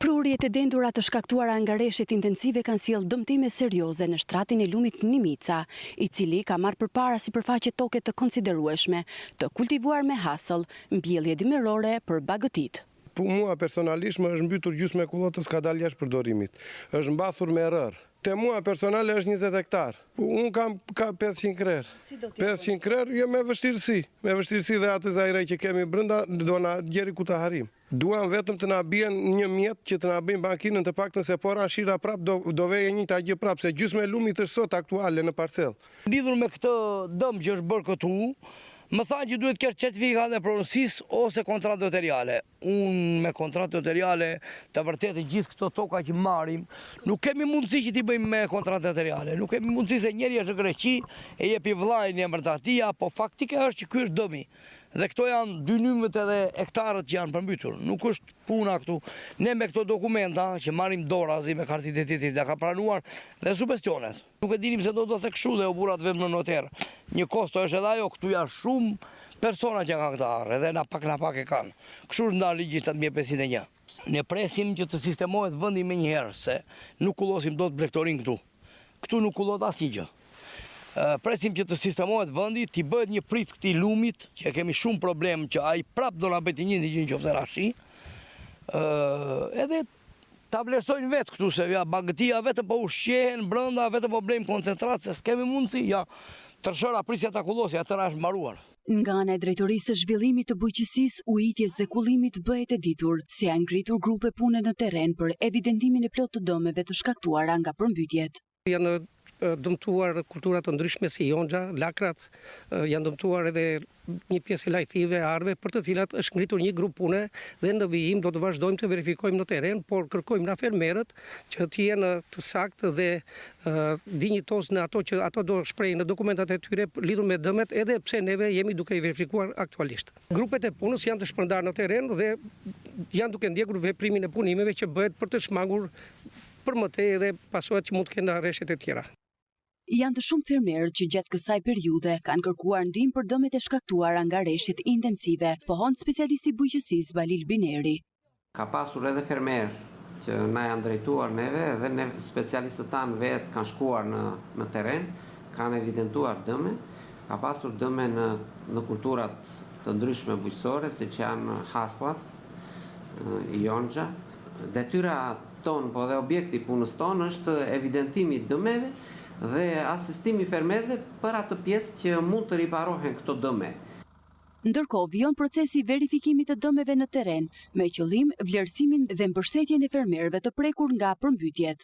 Prurjet e dendura të shkaktuara nga reshjet intensive kanë sjellë dëmtime serioze në shtratin e lumit Nimica, i cili ka marrë përpara sipërfaqe toke të konsiderueshme, të kultivuar me hasëll, mbjellje dimërore për bagëtit. Mua personalisht më është mbytur gjysmë e kullotës ka dalë jashtë përdorimit. Është mbathur me rër. Te mua personale është 20 hektar. Unë kam 500 krerë. 500 krerë, jo me vështirësi. Me vështirësi dhe atë zajre që kemi brenda, do na gjeri ku të harim. Duam vetëm të na bien një mjet që të na bëjmë bankinën të paktën se por anshira prap do veje një gjë prap se gjysmë e lumit është sot aktuale në parcel. Lidhur me këtë dëm që është bërë këtu, më thanë që duhet kesh certifikat e pronësisë ose kontratë notariale. Unë me kontratë notariale, të vërtetë gjithë këto toka që marrim, nuk kemi mundësi që t'i bëjmë me kontratë notariale. Nuk kemi mundësi se njeri është në Greqi, e jepi vllajin e emërtatia, po faktike është që ky është dëmi. Dhe këto janë dynymet edhe hektarët që janë përmbytur. Nuk është puna këtu. Ne me këto dokumenta që marrim dorazi me kartë identitet dhe ka pranuar dhe sugestionet. Nuk e dinim se do të thekshu dhe u burat vetëm në noter. Një kosto është edhe ajo, këtu janë shumë persona që kanë këta arë, edhe na pak e kanë. Kështu është ndarë ligji 7501. Ne presim që të sistemohet vendi me njëherë, se nuk kullosim dot brektorin këtu. Këtu nuk kullot asnjë gjë. Presim që të sistemohet vendi, t'i bëhet një prit këtij lumit, që kemi shumë problem që ai prap do na bëjë të njëjtin gjë nëse rashi. Edhe ta vlerësojnë vetë këtu se ja bagëtia vetëm po ushqehen brenda, vetëm po blejmë koncentrat se s'kemi mundësi, ja tërshëra prisja ta kullosi, atëra është mbaruar. Nga ana e drejtorisë së zhvillimit të bujqësisë, ujitjes dhe kullimit bëhet e ditur se janë ngritur grupe pune në terren për evidentimin e plot të dëmeve të shkaktuara nga përmbytjet. Janë dëmtuar kultura të ndryshme si jonxha, lakrat, janë dëmtuar edhe një pjesë e lajthive, arve, për të cilat është ngritur një grup pune dhe në vijim do të vazhdojmë të verifikojmë në terren, por kërkojmë nga fermerët që të jenë të saktë dhe dinjitos në ato që ato do shprehin në dokumentat e tyre lidhur me dëmet, edhe pse neve jemi duke i verifikuar aktualisht. Grupet e punës janë të shpërndarë në terren dhe janë duke ndjekur veprimin e punimeve që bëhet për të shmangur për mëtej edhe pasojat që mund të kenë rreshtet e tjera. Janë të shumë fermerë që gjatë kësaj periudhe kanë kërkuar ndihmë për dëmet e shkaktuara nga rreshtet intensive, pohon specialisti i bujqësisë Balil Bineri. Ka pasur edhe fermerë që na janë drejtuar neve dhe ne specialistët tanë vetë kanë shkuar në terren, kanë evidentuar dëme, ka pasur dëme në kulturat të ndryshme bujqësore, siç janë hasllat, jonxha. Detyra tonë, po dhe objekti i punës tonë është evidentimi i dëmeve dhe asistimi fermerëve për atë pjesë që mund të riparohen këto dëme. Ndërkohë vijon procesi i verifikimit të dëmeve në terren me qëllim vlerësimin dhe mbështetjen e fermerëve të prekur nga përmbytjet.